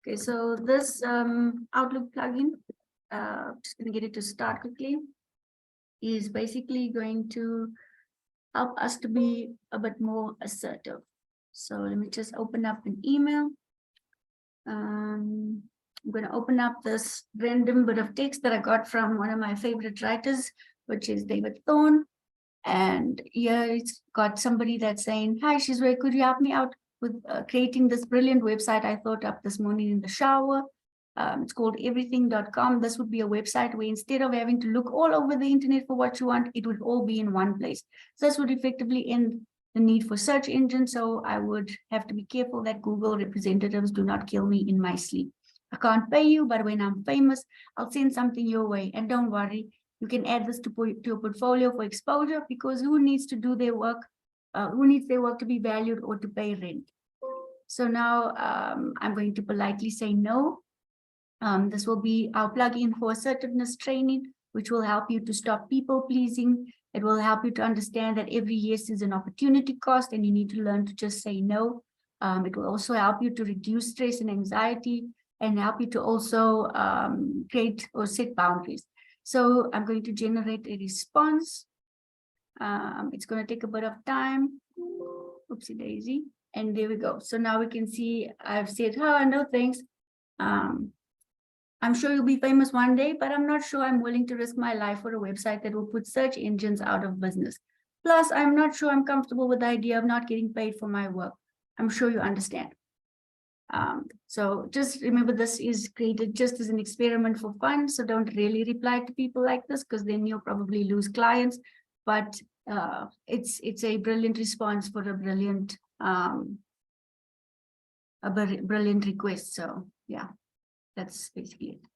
Okay, so this Outlook plugin, just going to get it to start quickly, is basically going to help us to be a bit more assertive. So let me just open up an email. I'm going to open up this random bit of text that I got from one of my favorite writers, which is David Thorne. And here it's got somebody that's saying, "Hi, Shizwe, could you help me out with creating this brilliant website I thought up this morning in the shower? It's called everything.com. This would be a website where instead of having to look all over the internet for what you want, it would all be in one place. So this would effectively end the need for search engines. So I would have to be careful that Google representatives do not kill me in my sleep. I can't pay you, but when I'm famous, I'll send something your way. And don't worry, you can add this to your portfolio for exposure, because who needs to do their work? Who needs their work to be valued or to pay rent?" So now I'm going to politely say no. This will be our plugin for assertiveness training, which will help you to stop people pleasing. It will help you to understand that every yes is an opportunity cost, and you need to learn to just say no. It will also help you to reduce stress and anxiety, and help you to also create or set boundaries. So I'm going to generate a response. It's going to take a bit of time. Oopsie daisy. And there we go. So now we can see I've said, "Oh, no, thanks. I'm sure you'll be famous one day, but I'm not sure I'm willing to risk my life for a website that will put search engines out of business. Plus, I'm not sure I'm comfortable with the idea of not getting paid for my work. I'm sure you understand." So just remember, this is created just as an experiment for fun. So don't really reply to people like this, because then you'll probably lose clients. But it's a brilliant response for a brilliant request. So yeah, that's basically it.